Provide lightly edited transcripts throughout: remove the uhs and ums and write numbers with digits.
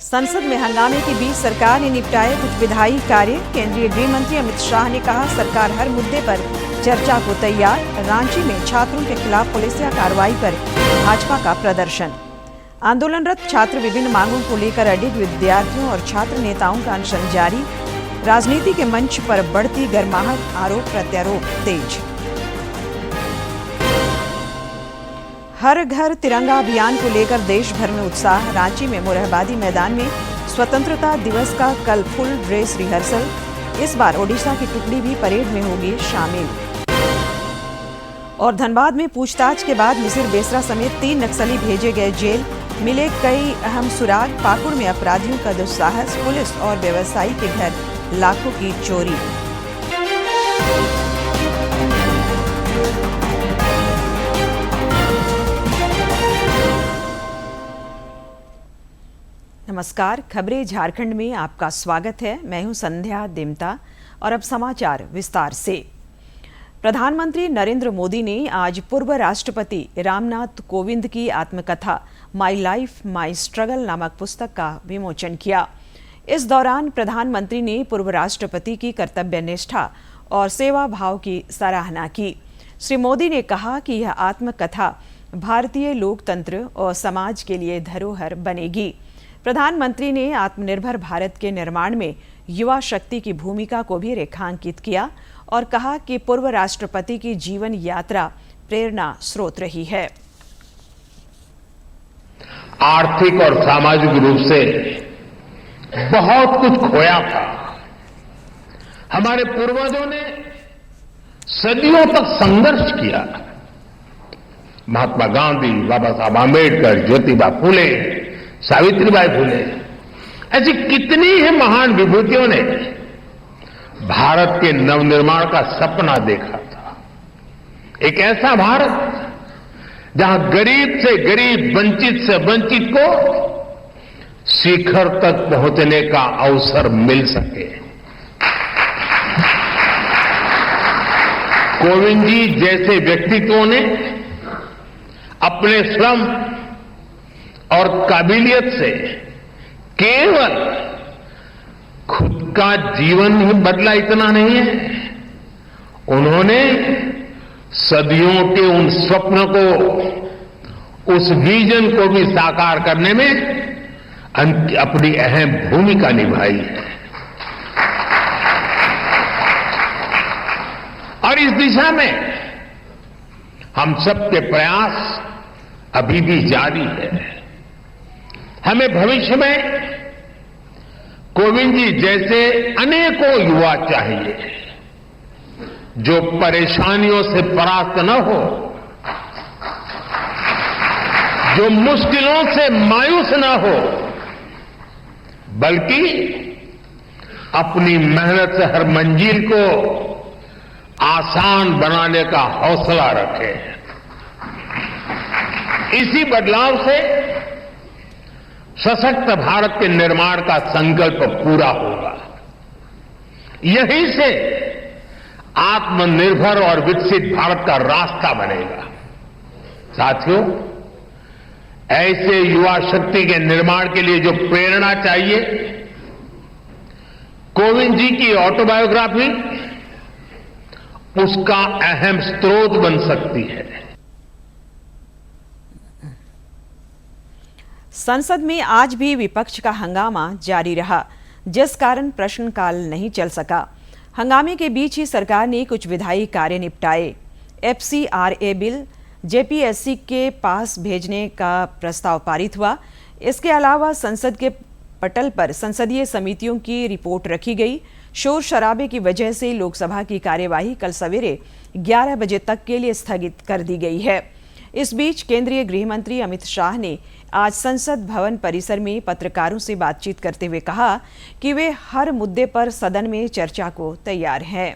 संसद में हंगामे के बीच सरकार ने निपटाए कुछ विधायी कार्य। केंद्रीय गृह मंत्री अमित शाह ने कहा, सरकार हर मुद्दे पर चर्चा को तैयार। रांची में छात्रों के खिलाफ पुलिसिया कार्रवाई पर भाजपा का प्रदर्शन। आंदोलनरत छात्र विभिन्न मांगों को लेकर अडिग। विद्यार्थियों और छात्र नेताओं का अनशन जारी। राजनीति के मंच पर बढ़ती गर्माहट, आरोप प्रत्यारोप तेज। हर घर तिरंगा अभियान को लेकर देश भर में उत्साह। रांची में मोरहाबादी मैदान में स्वतंत्रता दिवस का कल फुल ड्रेस रिहर्सल। इस बार ओडिशा की टुकड़ी भी परेड में होगी शामिल। और धनबाद में पूछताछ के बाद मिसिर बेसरा समेत 3 नक्सली भेजे गए जेल। मिले कई अहम सुराग। पाकुड़ में अपराधियों का दुस्साहस। पुलिस और व्यवसायी के घर लाखों की चोरी। नमस्कार, खबरें झारखंड में आपका स्वागत है। मैं हूं संध्या दिमता और अब समाचार विस्तार से। प्रधानमंत्री नरेंद्र मोदी ने आज पूर्व राष्ट्रपति रामनाथ कोविंद की आत्मकथा माई लाइफ माई स्ट्रगल नामक पुस्तक का विमोचन किया। इस दौरान प्रधानमंत्री ने पूर्व राष्ट्रपति की कर्तव्यनिष्ठा और सेवा भाव की सराहना की। श्री मोदी ने कहा कि यह आत्मकथा भारतीय लोकतंत्र और समाज के लिए धरोहर बनेगी। प्रधानमंत्री ने आत्मनिर्भर भारत के निर्माण में युवा शक्ति की भूमिका को भी रेखांकित किया और कहा कि पूर्व राष्ट्रपति की जीवन यात्रा प्रेरणा स्रोत रही है। आर्थिक और सामाजिक रूप से बहुत कुछ खोया था। हमारे पूर्वजों ने सदियों तक संघर्ष किया। महात्मा गांधी, बाबा साहब आंबेडकर, ज्योतिबा फुले, सावित्रीबाई फुले, ऐसी कितनी ही महान विभूतियों ने भारत के नवनिर्माण का सपना देखा था। एक ऐसा भारत जहां गरीब से गरीब, वंचित से वंचित को शिखर तक पहुंचने का अवसर मिल सके। कोविंद जी जैसे व्यक्तित्वों ने अपने श्रम और काबिलियत से केवल खुद का जीवन ही बदला इतना नहीं है, उन्होंने सदियों के उन स्वप्न को, उस विजन को भी साकार करने में अपनी अहम भूमिका निभाई है। और इस दिशा में हम सबके प्रयास अभी भी जारी है। हमें भविष्य में कोविंद जी जैसे अनेकों युवा चाहिए जो परेशानियों से परास्त न हो, जो मुश्किलों से मायूस न हो, बल्कि अपनी मेहनत से हर मंजिल को आसान बनाने का हौसला रखे। इसी बदलाव से सशक्त भारत के निर्माण का संकल्प पूरा होगा। यहीं से आत्मनिर्भर और विकसित भारत का रास्ता बनेगा। साथियों, ऐसे युवा शक्ति के निर्माण के लिए जो प्रेरणा चाहिए, कोविंद जी की ऑटोबायोग्राफी उसका अहम स्रोत बन सकती है। संसद में आज भी विपक्ष का हंगामा जारी रहा, जिस कारण प्रश्नकाल नहीं चल सका। हंगामे के बीच ही सरकार ने कुछ विधायी कार्य निपटाए। FCRA बिल JPSC के पास भेजने का प्रस्ताव पारित हुआ। इसके अलावा संसद के पटल पर संसदीय समितियों की रिपोर्ट रखी गई। शोर शराबे की वजह से लोकसभा की कार्यवाही कल सवेरे 11 बजे तक के लिए स्थगित कर दी गई है। इस बीच केंद्रीय गृह मंत्री अमित शाह ने आज संसद भवन परिसर में पत्रकारों से बातचीत करते हुए कहा कि वे हर मुद्दे पर सदन में चर्चा को तैयार हैं।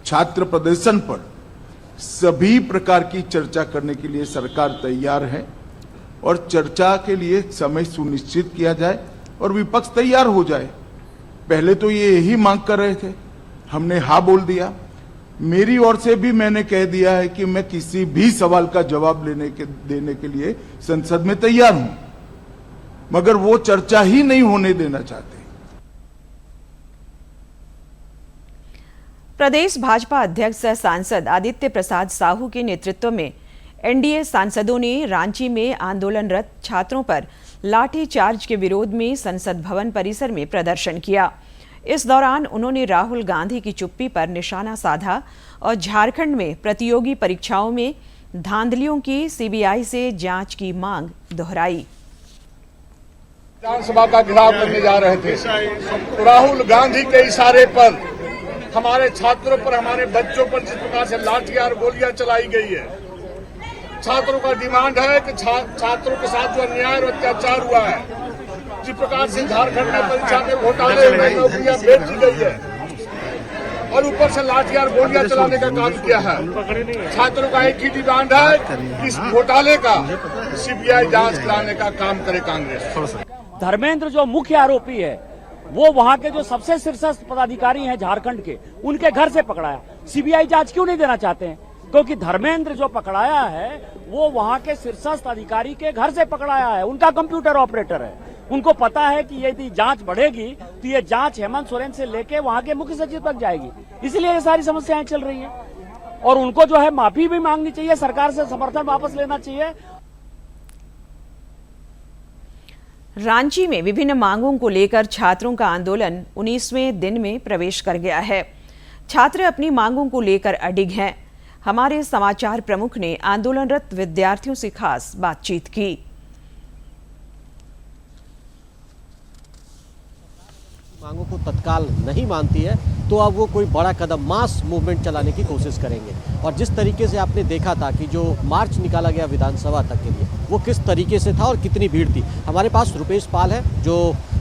छात्र प्रदर्शन पर सभी प्रकार की चर्चा करने के लिए सरकार तैयार है और चर्चा के लिए समय सुनिश्चित किया जाए और विपक्ष तैयार हो जाए। पहले तो ये यही मांग कर रहे थे, हमने हाँ बोल दिया। मेरी ओर से भी मैंने कह दिया है कि मैं किसी भी सवाल का जवाब देने के लिए संसद में तैयार हूं, मगर वो चर्चा ही नहीं होने देना चाहते। प्रदेश भाजपा अध्यक्ष सांसद आदित्य प्रसाद साहू के नेतृत्व में एनडीए सांसदों ने रांची में आंदोलनरत छात्रों पर लाठीचार्ज के विरोध में संसद भवन परिसर में प्रदर्शन किया। इस दौरान उन्होंने राहुल गांधी की चुप्पी पर निशाना साधा और झारखंड में प्रतियोगी परीक्षाओं में धांधलियों की सीबीआई से जांच की मांग दोहराई। विधानसभा का घेराव करने जा रहे थे तो राहुल गांधी के इशारे पर हमारे छात्रों पर, हमारे बच्चों पर जिस प्रकार से लाठियां और गोलियां चलाई गई है, छात्रों का डिमांड है कि छात्रों के साथ जो अन्याय और अत्याचार हुआ है, जिस प्रकार से झारखंड में परीक्षा में घोटाले में नौकरियां बेच दी गई है और ऊपर से लाठियां और गोलियां चलाने का काम किया है, छात्रों का एक ही डिमांड है कि इस घोटाले का सीबीआई जांच कराने का काम करे कांग्रेस। धर्मेंद्र जो मुख्य आरोपी है वो वहां के जो सबसे शीर्षस्थ पदाधिकारी हैं झारखंड के, उनके घर से पकड़ाया। सीबीआई जांच क्यों नहीं देना चाहते हैं? क्योंकि धर्मेंद्र जो पकड़ाया है वो वहां के शीर्षस्थ अधिकारी के घर से पकड़ाया है, उनका कंप्यूटर ऑपरेटर है। उनको पता है कि यदि जांच बढ़ेगी तो ये जांच हेमंत सोरेन से लेके वहां के मुख्य सचिव तक जाएगी, इसलिए ये सारी समस्याएं चल रही हैं। और उनको जो है माफी भी मांगनी चाहिए, सरकार से समर्थन वापस लेना चाहिए। रांची में विभिन्न मांगों को लेकर छात्रों का आंदोलन 19वें दिन में प्रवेश कर गया है। छात्र अपनी मांगों को लेकर अडिग हैं। हमारे समाचार प्रमुख ने आंदोलनरत विद्यार्थियों से खास बातचीत की। मांगों को तत्काल नहीं मानती है तो अब वो कोई बड़ा कदम, मास मूवमेंट चलाने की कोशिश करेंगे। और जिस तरीके से आपने देखा था कि जो मार्च निकाला गया विधानसभा तक के लिए, वो किस तरीके से था और कितनी भीड़ थी। हमारे पास रुपेश पाल है जो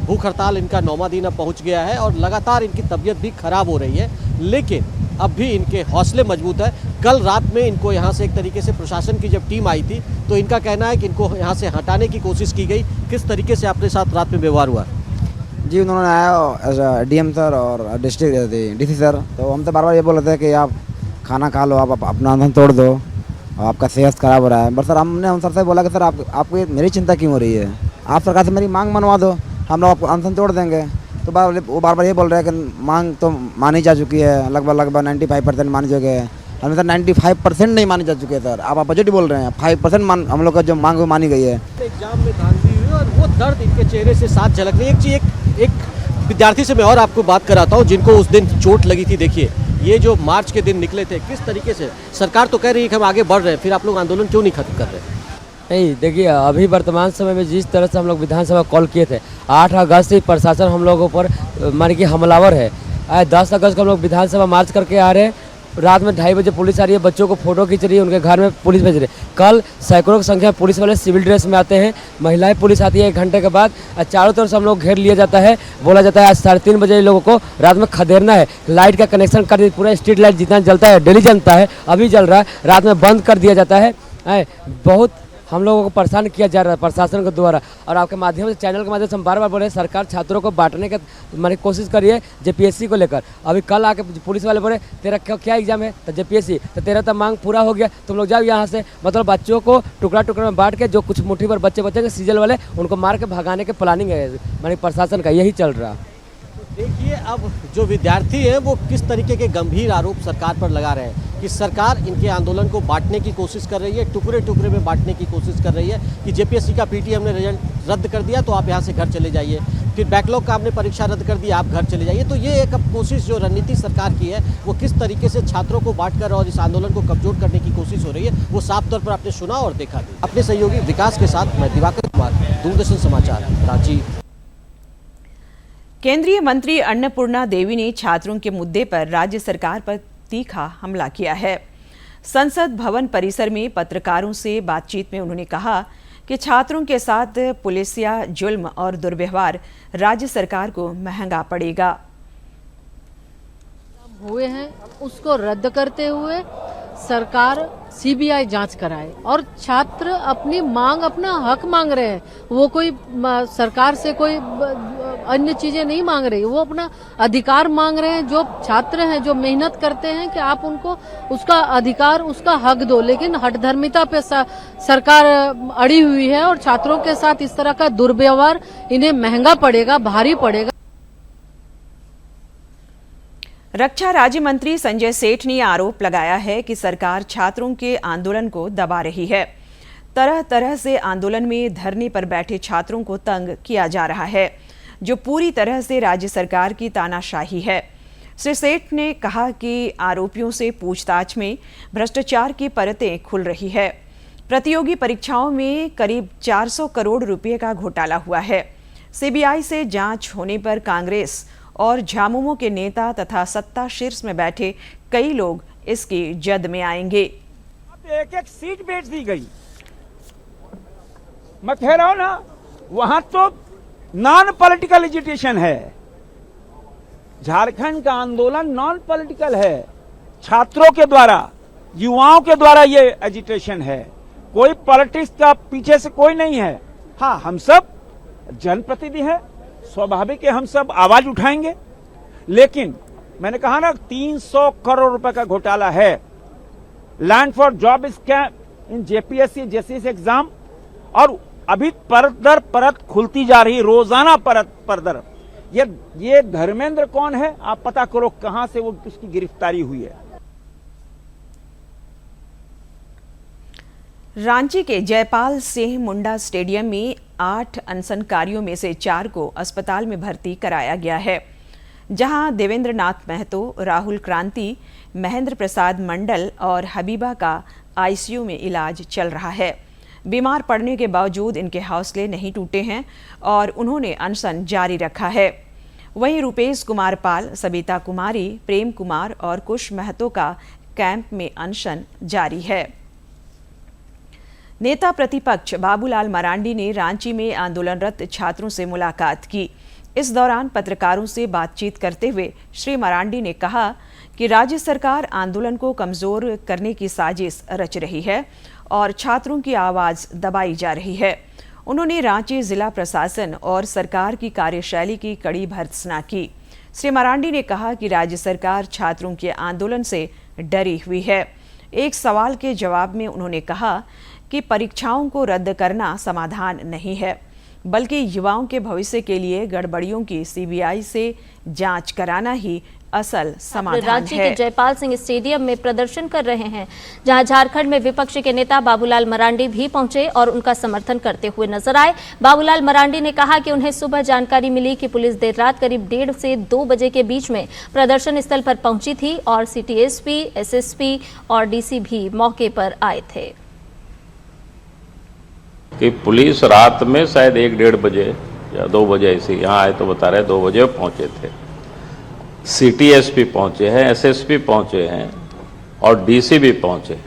भूख हड़ताल इनका 9वां दिन अब पहुंच गया है और लगातार इनकी तबीयत भी खराब हो रही है, लेकिन अब भी इनके हौसले मजबूत है। कल रात में इनको यहाँ से एक तरीके से प्रशासन की जब टीम आई थी तो इनका कहना है कि इनको यहाँ से हटाने की कोशिश की गई। किस तरीके से आपके साथ रात में व्यवहार हुआ? जी, उन्होंने आया डीएम सर और डिस्ट्रिक्ट डीसी सर, तो हम तो बार बार ये बोल रहे थे कि आप खाना खा लो, आप अपना आंदोलन तोड़ दो, आपका सेहत खराब हो रहा है। बट सर हमने हम सर से बोला कि सर आपको मेरी चिंता क्यों हो रही है, आप सरकार से मेरी मांग मनवा दो, हम लोग आपको आंदोलन तोड़ देंगे। तो वो बार बार ये बोल रहे हैं कि मांग तो मानी जा चुकी है, लगभग 95% मानी चुके हैं। हमें सर 95% नहीं मानी जा चुकी है सर, आप बजट ही बोल रहे हैं, 5% हम लोग का जो मांग वो मानी गई है। एग्जाम में धांधली हुई और वो दर्द इनके चेहरे से साथ झलक रही है। एक विद्यार्थी से मैं और आपको बात कराता हूँ जिनको उस दिन चोट लगी थी। देखिए, ये जो मार्च के दिन निकले थे, किस तरीके से सरकार तो कह रही है कि हम आगे बढ़ रहे हैं, फिर आप लोग आंदोलन क्यों नहीं खत्म कर रहे? नहीं, देखिए, अभी वर्तमान समय में जिस तरह से हम लोग विधानसभा कॉल किए थे, 8 अगस्त से प्रशासन हम लोगों पर मान कि हमलावर है। 10 अगस्त को हम लोग विधानसभा मार्च करके आ रहे हैं, रात में 2:30 बजे पुलिस आ रही है, बच्चों को फोटो खींच रही है, उनके घर में पुलिस भेज रही है। कल सैकड़ों की संख्या में पुलिस वाले सिविल ड्रेस में आते हैं, महिलाएं पुलिस आती है 1 घंटे के बाद, चारों तरफ से हम लोग घेर लिया जाता है। बोला जाता है आज 3:30 बजे लोगों को रात में खदेड़ना है, लाइट का कनेक्शन कर दी, पूरा स्ट्रीट लाइट जितना जलता है डेली जलता है, अभी जल रहा है, रात में बंद कर दिया जाता है। बहुत हम लोगों को परेशान किया जा रहा है प्रशासन के द्वारा। और आपके माध्यम से, चैनल के माध्यम से हम बार बार बोल रहे हैं, सरकार छात्रों को बांटने का मैंने कोशिश करी है जेपीएससी को लेकर। अभी कल आके पुलिस वाले बोले तेरा क्या एग्जाम है, तो जेपीएससी, तो तेरा तो मांग पूरा हो गया, तुम लोग जाओ यहाँ से। मतलब बच्चों को टुकड़ा टुकड़ा में बांट के, जो कुछ मुट्ठी पर बच्चे बचेंगे सीजल वाले, उनको मार के भगाने के प्लानिंग है मैंने प्रशासन का, यही चल रहा। देखिए, अब जो विद्यार्थी हैं वो किस तरीके के गंभीर आरोप सरकार पर लगा रहे हैं कि सरकार इनके आंदोलन को बांटने की कोशिश कर रही है, टुकड़े टुकड़े में बांटने की कोशिश कर रही है कि जेपीएससी का पीटी हमने रिजल्ट रद्द कर दिया तो आप यहाँ से घर चले जाइए, फिर बैकलॉग का हमने परीक्षा रद्द कर दिया, आप घर चले जाइए। तो ये एक अब कोशिश जो रणनीति सरकार की है वो किस तरीके से छात्रों को बांटकर और इस आंदोलन को कमजोर करने की कोशिश हो रही है, वो साफ तौर पर आपने सुना और देखा भी। अपने सहयोगी विकास के साथ मैं दिवाकर कुमार, दूरदर्शन समाचार, रांची। केंद्रीय मंत्री अन्नपूर्णा देवी ने छात्रों के मुद्दे पर राज्य सरकार पर तीखा हमला किया है। संसद भवन परिसर में पत्रकारों से बातचीत में उन्होंने कहा कि छात्रों के साथ पुलिसिया जुल्म और दुर्व्यवहार राज्य सरकार को महंगा पड़ेगा। हुए हैं उसको रद्द करते हुए सरकार सीबीआई जांच कराए और छात्र अपनी मांग, अपना हक मांग रहे हैं। वो कोई सरकार से कोई अन्य चीजें नहीं मांग रही, वो अपना अधिकार मांग रहे हैं। जो छात्र हैं, जो मेहनत करते हैं, कि आप उनको उसका अधिकार, उसका हक दो। लेकिन हठधर्मिता पे सरकार अड़ी हुई है और छात्रों के साथ इस तरह का दुर्व्यवहार इन्हें महंगा पड़ेगा, भारी पड़ेगा। रक्षा राज्य मंत्री संजय सेठ ने आरोप लगाया है कि सरकार छात्रों के आंदोलन को दबा रही है। तरह तरह से आंदोलन में धरने पर बैठे छात्रों को तंग किया जा रहा है, जो पूरी तरह से राज्य सरकार की तानाशाही है। श्री सेठ ने कहा कि आरोपियों से पूछताछ में भ्रष्टाचार की परतें खुल रही है। प्रतियोगी परीक्षाओं में करीब 400 करोड़ रुपए का घोटाला हुआ है। सीबीआई से जांच होने पर कांग्रेस और झामुमो के नेता तथा सत्ता शीर्ष में बैठे कई लोग इसकी जद में आएंगे। एक एक सीट बेच दी गई। मैं कह रहा हूं ना, वहां तो नॉन पॉलिटिकल एजिटेशन है। झारखंड का आंदोलन नॉन पॉलिटिकल है। छात्रों के द्वारा, युवाओं के द्वारा ये एजिटेशन है। कोई पॉलिटिक्स का पीछे से कोई नहीं है। हाँ, हम सब जनप्रतिनिधि हैं, स्वाभाविक है हम सब आवाज उठाएंगे। लेकिन मैंने कहा ना, 300 करोड़ रुपए का घोटाला है। Land for job scam in JPSC जैसे एग्जाम, और अभी परत दर परत खुलती जा रही, रोजाना परत पर दर। ये धर्मेंद्र कौन है, आप पता करो कहां से वो उसकी गिरफ्तारी हुई है। रांची के जयपाल सिंह मुंडा स्टेडियम में 8 अनशनकारियों में से 4 को अस्पताल में भर्ती कराया गया है, जहां देवेंद्र नाथ महतो, राहुल क्रांति, महेंद्र प्रसाद मंडल और हबीबा का आईसीयू में इलाज चल रहा है। बीमार पड़ने के बावजूद इनके हौसले नहीं टूटे हैं और उन्होंने अनशन जारी रखा है। वहीं रुपेश कुमार पाल, सबिता कुमारी, प्रेम कुमार और कुश महतो का कैंप में अनशन जारी है। नेता प्रतिपक्ष बाबूलाल मरांडी ने रांची में आंदोलनरत छात्रों से मुलाकात की। इस दौरान पत्रकारों से बातचीत करते हुए श्री मरांडी ने कहा कि राज्य सरकार आंदोलन को कमजोर करने की साजिश रच रही है और छात्रों की आवाज दबाई जा रही है। उन्होंने रांची जिला प्रशासन और सरकार की कार्यशैली की कड़ी भर्त्सना की। श्री मरांडी ने कहा कि राज्य सरकार छात्रों के आंदोलन से डरी हुई है। एक सवाल के जवाब में उन्होंने कहा कि परीक्षाओं को रद्द करना समाधान नहीं है, बल्कि युवाओं के भविष्य के लिए गड़बड़ियों की सीबीआई से जांच कराना ही असल समाधान है। रांची के जयपाल सिंह स्टेडियम में प्रदर्शन कर रहे हैं, जहां झारखंड में विपक्ष के नेता बाबूलाल मरांडी भी पहुंचे और उनका समर्थन करते हुए नजर आए। बाबूलाल मरांडी ने कहा कि उन्हें सुबह जानकारी मिली कि पुलिस देर रात करीब 1:30 से 2 बजे के बीच में प्रदर्शन स्थल पर पहुंची थी और सिटी एसपी, एसएसपी और डीसी भी मौके पर आए थे। कि पुलिस रात में शायद 1-1:30 बजे या 2 बजे ऐसे यहाँ आए, तो बता रहे 2 बजे पहुंचे थे। सिटी एसपी पहुंचे हैं, एसएसपी पहुंचे हैं और डीसी भी पहुंचे हैं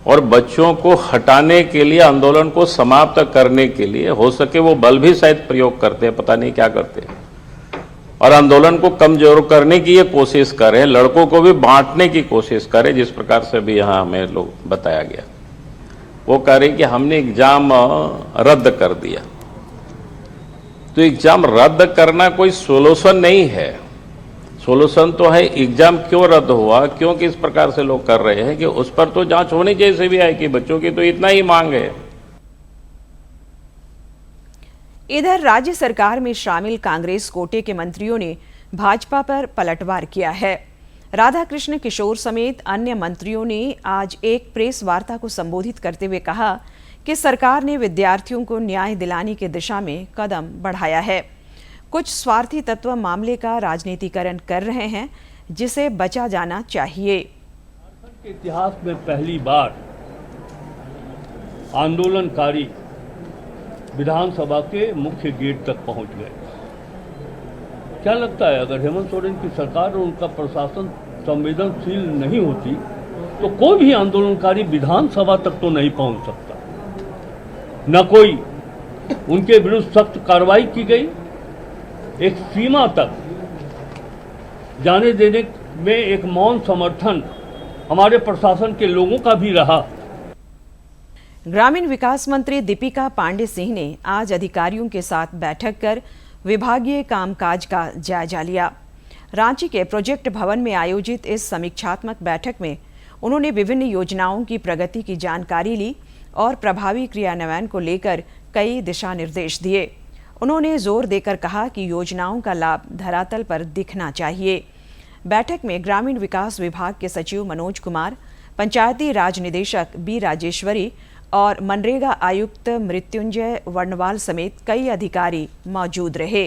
और बच्चों को हटाने के लिए, आंदोलन को समाप्त करने के लिए हो सके वो बल भी शायद प्रयोग करते हैं, पता नहीं क्या करते हैं, और आंदोलन को कमजोर करने की ये कोशिश कर रहे हैं, लड़कों को भी बांटने की कोशिश कर रहे हैं। जिस प्रकार से भी यहाँ हमें लोग बताया गया, वो कह रहे कि हमने एग्जाम रद्द कर दिया। तो एग्जाम रद्द करना कोई सोल्यूशन नहीं है। सोल्यूशन तो है एग्जाम क्यों रद्द हुआ, क्यों किस प्रकार से लोग कर रहे हैं, कि उस पर तो जांच होनी चाहिए सीबीआई की। बच्चों की तो इतना ही मांग है। इधर राज्य सरकार में शामिल कांग्रेस कोटे के मंत्रियों ने भाजपा पर पलटवार किया है। राधाकृष्ण किशोर समेत अन्य मंत्रियों ने आज एक प्रेस वार्ता को संबोधित करते हुए कहा कि सरकार ने विद्यार्थियों को न्याय दिलाने की दिशा में कदम बढ़ाया है। कुछ स्वार्थी तत्व मामले का राजनीतिकरण कर रहे हैं, जिसे बचा जाना चाहिए। के इतिहास में पहली बार आंदोलनकारी विधानसभा के मुख्य गेट तक पहुंच गए। क्या लगता है, अगर हेमंत सोरेन की सरकार और उनका प्रशासन संवेदनशील नहीं होती तो कोई भी आंदोलनकारी विधानसभा तक तो नहीं पहुंच सकता। न कोई उनके विरुद्ध सख्त कार्रवाई की गई, एक सीमा तक जाने देने में एक मौन समर्थन हमारे प्रशासन के लोगों का भी रहा। ग्रामीण विकास मंत्री दीपिका पांडे सिंह ने आज अधिकारियों के साथ बैठक कर विभागीय कामकाज का जायजा लिया। रांची के प्रोजेक्ट भवन में आयोजित इस समीक्षात्मक बैठक में उन्होंने विभिन्न योजनाओं की प्रगति की जानकारी ली और प्रभावी क्रियान्वयन को लेकर कई दिशा निर्देश दिए। उन्होंने जोर देकर कहा कि योजनाओं का लाभ धरातल पर दिखना चाहिए। बैठक में ग्रामीण विकास विभाग के सचिव मनोज कुमार, पंचायती राज निदेशक बी राजेश्वरी और मनरेगा आयुक्त मृत्युंजय वर्णवाल समेत कई अधिकारी मौजूद रहे।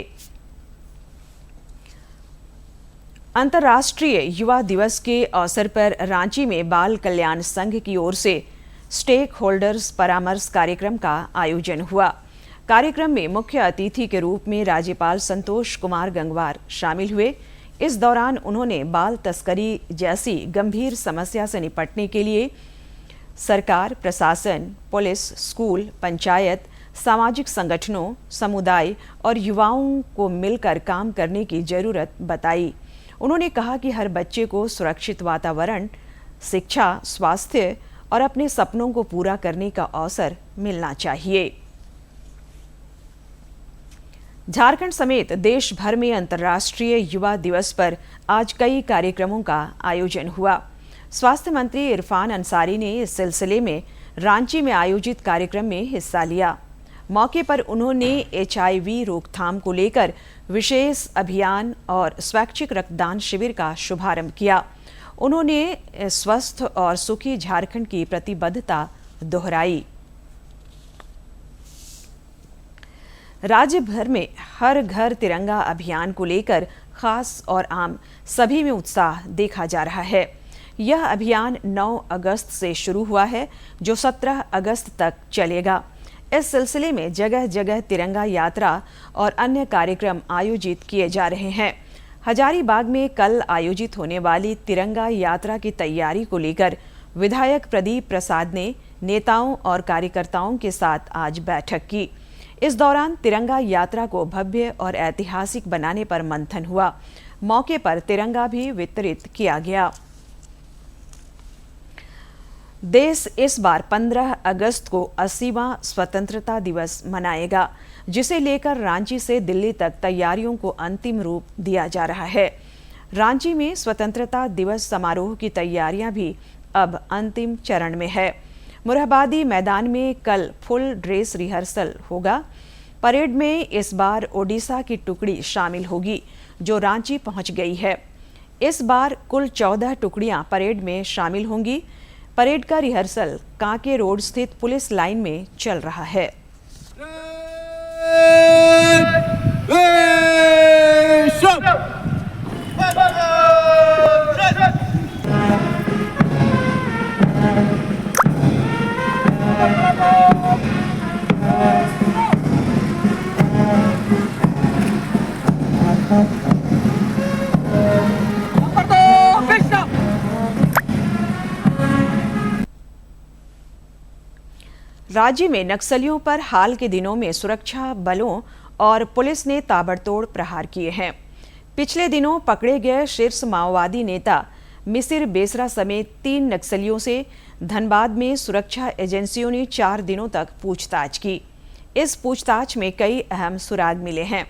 अंतर्राष्ट्रीय युवा दिवस के अवसर पर रांची में बाल कल्याण संघ की ओर से स्टेक होल्डर्स परामर्श कार्यक्रम का आयोजन हुआ। कार्यक्रम में मुख्य अतिथि के रूप में राज्यपाल संतोष कुमार गंगवार शामिल हुए। इस दौरान उन्होंने बाल तस्करी जैसी गंभीर समस्या से निपटने के लिए सरकार, प्रशासन, पुलिस, स्कूल, पंचायत, सामाजिक संगठनों, समुदाय और युवाओं को मिलकर काम करने की जरूरत बताई। उन्होंने कहा कि हर बच्चे को सुरक्षित वातावरण, शिक्षा, स्वास्थ्य और अपने सपनों को पूरा करने का अवसर मिलना चाहिए। झारखंड समेत देश भर में अंतर्राष्ट्रीय युवा दिवस पर आज कई कार्यक्रमों का आयोजन हुआ। स्वास्थ्य मंत्री इरफान अंसारी ने इस सिलसिले में रांची में आयोजित कार्यक्रम में हिस्सा लिया। मौके पर उन्होंने HIV रोकथाम को लेकर विशेष अभियान और स्वैच्छिक रक्तदान शिविर का शुभारंभ किया। उन्होंने स्वस्थ और सुखी झारखंड की प्रतिबद्धता दोहराई। राज्य भर में हर घर तिरंगा अभियान को लेकर खास और आम सभी में उत्साह देखा जा रहा है। यह अभियान 9 अगस्त से शुरू हुआ है, जो 17 अगस्त तक चलेगा। इस सिलसिले में जगह जगह तिरंगा यात्रा और अन्य कार्यक्रम आयोजित किए जा रहे हैं। हजारीबाग में कल आयोजित होने वाली तिरंगा यात्रा की तैयारी को लेकर विधायक प्रदीप प्रसाद ने नेताओं और कार्यकर्ताओं के साथ आज बैठक की। इस दौरान तिरंगा यात्रा को भव्य और ऐतिहासिक बनाने पर मंथन हुआ। मौके पर तिरंगा भी वितरित किया गया। देश इस बार 15 अगस्त को 80वां स्वतंत्रता दिवस मनाएगा, जिसे लेकर रांची से दिल्ली तक तैयारियों को अंतिम रूप दिया जा रहा है। रांची में स्वतंत्रता दिवस समारोह की तैयारियां भी अब अंतिम चरण में है। मुरहबादी मैदान में कल फुल ड्रेस रिहर्सल होगा। परेड में इस बार ओडिशा की टुकड़ी शामिल होगी, जो रांची पहुंच गई है। इस बार कुल 14 टुकड़ियां परेड में शामिल होंगी। परेड का रिहर्सल कांके रोड स्थित पुलिस लाइन में चल रहा है। राज्य में नक्सलियों पर हाल के दिनों में सुरक्षा बलों और पुलिस ने ताबड़तोड़ प्रहार किए हैं। पिछले दिनों पकड़े गए शीर्ष माओवादी नेता मिसिर बेसरा समेत 3 नक्सलियों से धनबाद में सुरक्षा एजेंसियों ने 4 दिनों तक पूछताछ की। इस पूछताछ में कई अहम सुराग मिले हैं।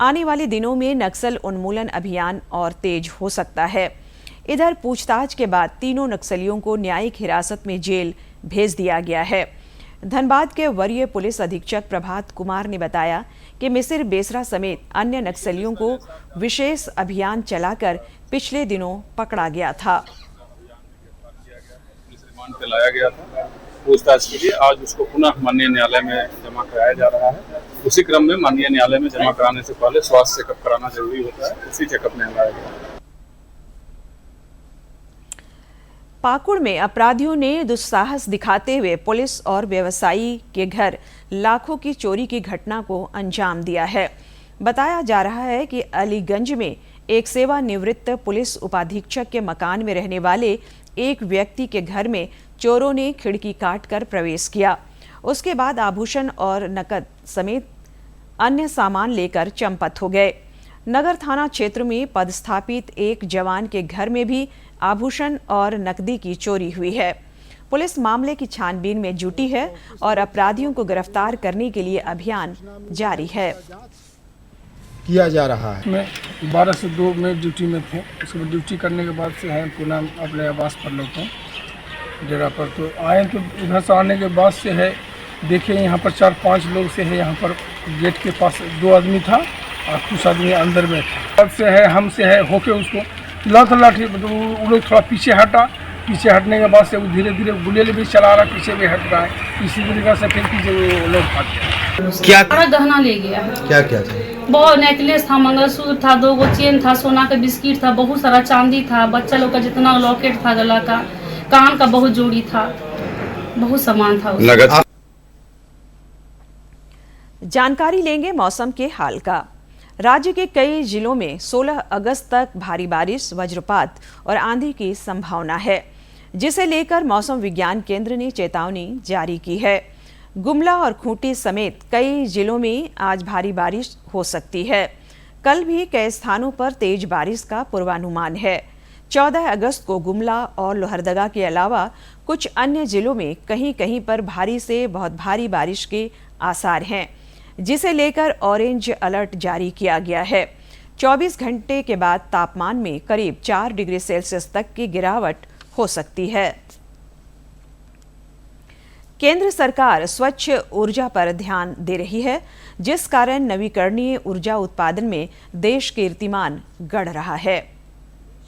आने वाले दिनों में नक्सल उन्मूलन अभियान और तेज हो सकता है। इधर पूछताछ के बाद तीनों नक्सलियों को न्यायिक हिरासत में जेल भेज दिया गया है। धनबाद के वरीय पुलिस अधीक्षक प्रभात कुमार ने बताया कि मिसिर बेसरा समेत अन्य नक्सलियों को विशेष अभियान चलाकर पिछले दिनों पकड़ा गया था। रिमांड पे लाया गया था पूछताछ के लिए। आज उसको पुनः माननीय न्यायालय में जमा कराया जा रहा है। उसी क्रम में माननीय न्यायालय में जमा कराने से पहले स्वास्थ्य चेकअप कराना जरूरी होता है। उसी चेकअप में लाया गया। पाकुड़ में अपराधियों ने दुस्साहस दिखाते हुए पुलिस और व्यवसायी के घर लाखों की चोरी की घटना को अंजाम दिया है। बताया जा रहा है कि अलीगंज में एक सेवानिवृत्त पुलिस उपाधीक्षक के मकान में रहने वाले एक व्यक्ति के घर में चोरों ने खिड़की काटकर प्रवेश किया। उसके बाद आभूषण और नकद समेत अन्य सामान लेकर चंपत हो गए। नगर थाना क्षेत्र में पदस्थापित एक जवान के घर में भी आभूषण और नकदी की चोरी हुई है। पुलिस मामले की छानबीन में जुटी है और अपराधियों को गिरफ्तार करने के लिए अभियान जारी है। किया जा रहा है। मैं 12 से 2 में ड्यूटी में थे। उसके बाद ड्यूटी करने के बाद से है पुनः अपने आवास पर लौटे डेरा पर। तो आए तो उधर से आने के बाद से है देखे यहाँ पर 4-5 लोग से है, यहाँ पर गेट के पास 2 आदमी था और कुछ आदमी अंदर में था। तब से है हमसे है होके उसको लाठी वो लोग थोड़ा पीछे हटा। पीछे हटने के बाद से वो धीरे धीरे गुलेल भी चला रहा, पीछे भी हट रहा है। इसी तरीके से फिर पीछे वो लोग भाग गए। क्या गहना ले गया? क्या क्या था? बहुत नेकलेस था, मंगलसूत्र था, 2 गो चेन था, सोना का बिस्किट था, बहुत सारा चांदी था, बच्चा लोग का जितना लॉकेट था, गला का, कान का बहुत जोड़ी था, बहुत सामान था। नगद। जानकारी लेंगे मौसम के हाल का। राज्य के कई जिलों में 16 अगस्त तक भारी बारिश, वज्रपात और आंधी की संभावना है, जिसे लेकर मौसम विज्ञान केंद्र ने चेतावनी जारी की है। गुमला और खूंटी समेत कई जिलों में आज भारी बारिश हो सकती है। कल भी कई स्थानों पर तेज बारिश का पूर्वानुमान है। 14 अगस्त को गुमला और लोहरदगा के अलावा कुछ अन्य जिलों में कहीं कहीं पर भारी से बहुत भारी बारिश के आसार हैं, जिसे लेकर ऑरेंज अलर्ट जारी किया गया है। 24 घंटे के बाद तापमान में करीब 4 डिग्री सेल्सियस तक की गिरावट हो सकती है। केंद्र सरकार स्वच्छ ऊर्जा पर ध्यान दे रही है, जिस कारण नवीकरणीय ऊर्जा उत्पादन में देश कीर्तिमान गढ़ रहा है।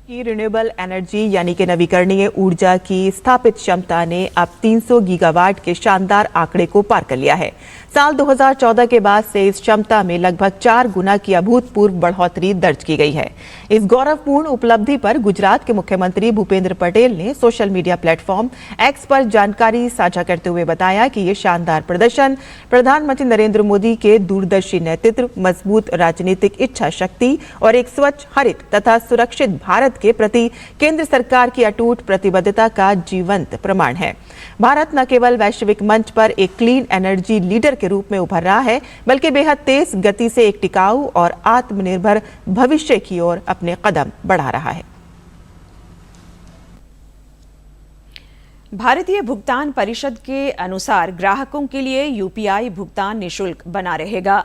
की रिन्यूएबल एनर्जी यानी कि नवीकरणीय ऊर्जा की स्थापित क्षमता ने अब 300 गीगावाट के शानदार आंकड़े को पार कर लिया है। साल 2014 के बाद से इस क्षमता में लगभग 4 गुना की अभूतपूर्व बढ़ोतरी दर्ज की गई है। इस गौरवपूर्ण उपलब्धि पर गुजरात के मुख्यमंत्री भूपेंद्र पटेल ने सोशल मीडिया प्लेटफॉर्म एक्स पर जानकारी साझा करते हुए बताया कि ये शानदार प्रदर्शन प्रधानमंत्री नरेंद्र मोदी के दूरदर्शी नेतृत्व, मजबूत राजनीतिक इच्छा शक्ति और एक स्वच्छ, हरित तथा सुरक्षित भारत के प्रति केंद्र सरकार की अटूट प्रतिबद्धता का जीवंत प्रमाण है। भारत न केवल वैश्विक मंच पर एक क्लीन एनर्जी लीडर के रूप में उभर रहा है, बल्कि बेहद तेज गति से एक टिकाऊ और आत्मनिर्भर भविष्य की ओर अपने कदम बढ़ा रहा है। भारतीय भुगतान परिषद के अनुसार ग्राहकों के लिए यूपीआई भुगतान निःशुल्क बना रहेगा।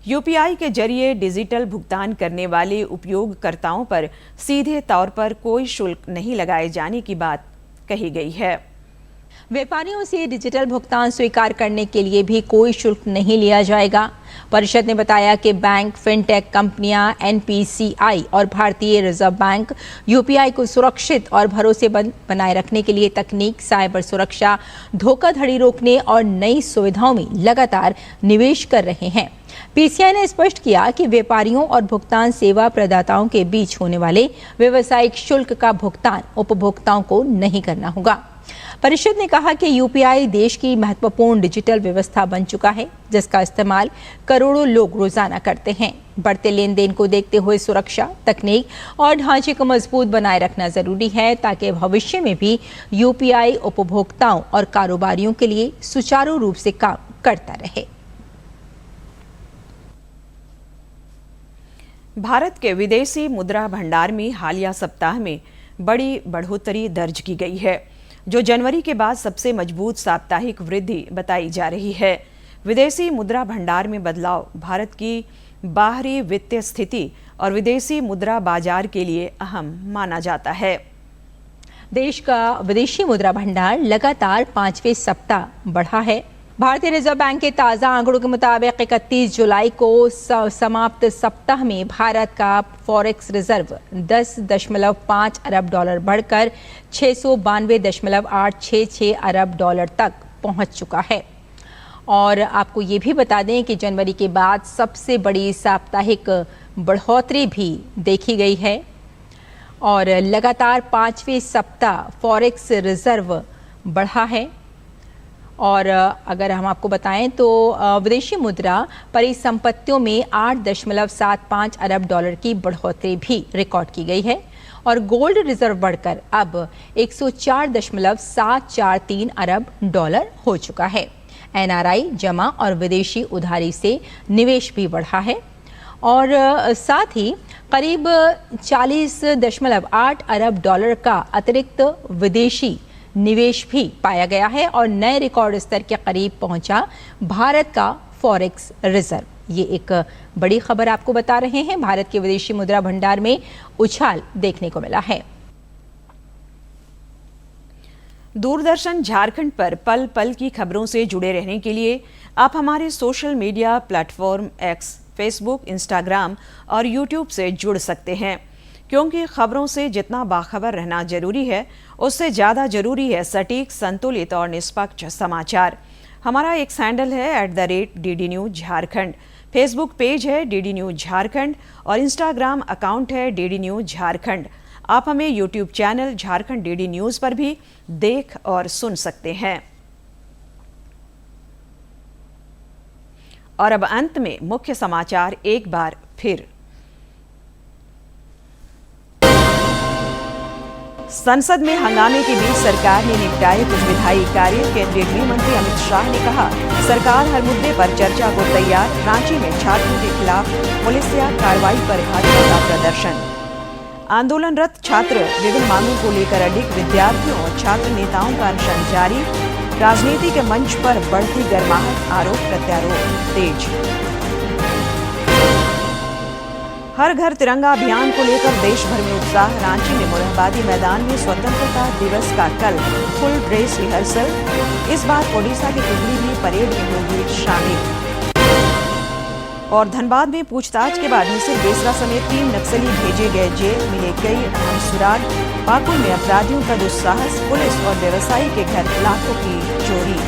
यूपीआई के जरिए डिजिटल भुगतान करने वाले उपयोगकर्ताओं पर सीधे तौर पर कोई शुल्क नहीं लगाए जाने की बात कही गई है। व्यापारियों से डिजिटल भुगतान स्वीकार करने के लिए भी कोई शुल्क नहीं लिया जाएगा। परिषद ने बताया कि बैंक, फिनटेक कंपनियां, एनपीसीआई और भारतीय रिजर्व बैंक यूपीआई को सुरक्षित और भरोसेमंद बनाए रखने के लिए तकनीक, साइबर सुरक्षा, धोखाधड़ी रोकने और नई सुविधाओं में लगातार निवेश कर रहे हैं। पीसीआई ने स्पष्ट किया कि व्यापारियों और भुगतान सेवा प्रदाताओं के बीच होने वाले व्यावसायिक शुल्क का भुगतान उपभोक्ताओं को नहीं करना होगा। परिषद ने कहा कि यूपीआई देश की महत्वपूर्ण डिजिटल व्यवस्था बन चुका है, जिसका इस्तेमाल करोड़ों लोग रोजाना करते हैं। बढ़ते लेन देन को देखते हुए सुरक्षा, तकनीक और ढांचे को मजबूत बनाए रखना जरूरी है, ताकि भविष्य में भी यूपीआई उपभोक्ताओं और कारोबारियों के लिए सुचारू रूप से काम करता रहे। भारत के विदेशी मुद्रा भंडार में हालिया सप्ताह में बड़ी बढ़ोतरी दर्ज की गई है, जो जनवरी के बाद सबसे मजबूत साप्ताहिक वृद्धि बताई जा रही है। विदेशी मुद्रा भंडार में बदलाव भारत की बाहरी वित्तीय स्थिति और विदेशी मुद्रा बाजार के लिए अहम माना जाता है। देश का विदेशी मुद्रा भंडार लगातार 5वें सप्ताह बढ़ा है। भारतीय रिजर्व बैंक के ताज़ा आंकड़ों के मुताबिक 31 जुलाई को समाप्त सप्ताह में भारत का फॉरेक्स रिजर्व 10.5 अरब डॉलर बढ़कर 692.866 अरब डॉलर तक पहुंच चुका है। और आपको ये भी बता दें कि जनवरी के बाद सबसे बड़ी साप्ताहिक बढ़ोतरी भी देखी गई है और लगातार 5वें सप्ताह फॉरेक्स रिजर्व बढ़ा है। और अगर हम आपको बताएं तो विदेशी मुद्रा परिसंपत्तियों में 8.75 अरब डॉलर की बढ़ोतरी भी रिकॉर्ड की गई है और गोल्ड रिजर्व बढ़कर अब 104.743 अरब डॉलर हो चुका है। एनआरआई जमा और विदेशी उधारी से निवेश भी बढ़ा है और साथ ही करीब 40.8 अरब डॉलर का अतिरिक्त विदेशी निवेश भी पाया गया है और नए रिकॉर्ड स्तर के करीब पहुंचा भारत का फॉरेक्स रिजर्व। ये एक बड़ी खबर आपको बता रहे हैं। भारत के विदेशी मुद्रा भंडार में उछाल देखने को मिला है। दूरदर्शन झारखंड पर पल पल की खबरों से जुड़े रहने के लिए आप हमारे social media platform x, Facebook, Instagram और यूट्यूब से जुड़ सकते हैं, क्योंकि खबरों से जितना बाखबर रहना जरूरी है, उससे ज़्यादा जरूरी है सटीक, संतुलित और निष्पक्ष समाचार। हमारा एक हैंडल है @DD News Jharkhand, Facebook page है DD News झारखंड और इंस्टाग्राम अकाउंट है DD News झारखंड। आप हमें YouTube channel Jharkhand DD News पर भी देख और सुन सकते हैं। और अब अंत में मुख्य समाचार एक बार फिर। संसद में हंगामे के बीच सरकार ने निपटाए कुछ विधायी कार्य। केंद्रीय गृह मंत्री अमित शाह ने कहा, सरकार हर मुद्दे पर चर्चा को तैयार। रांची में छात्रों के खिलाफ पुलिसिया कार्रवाई पर भाजपा का प्रदर्शन। आंदोलनरत छात्र विभिन्न मांगों को लेकर अडिग, विद्यार्थियों और छात्र नेताओं का अनशन जारी। राजनीति के मंच पर बढ़ती गर्माहट, आरोप प्रत्यारोप तेज। हर घर तिरंगा अभियान को लेकर देश भर में उत्साह। रांची में मोरहाबादी मैदान में स्वतंत्रता दिवस का कल फुल ड्रेस रिहर्सल। इस बार ओडिशा की टुकड़ी भी परेड में होगी शामिल। और धनबाद में पूछताछ के बाद मिसिर बेसरा समेत 3 नक्सली भेजे गए जेल। मिले कई अहम सुराग। पाकुड़ में अपराधियों का दुस्साहस, पुलिस और व्यवसायी के घर लाखों की चोरी।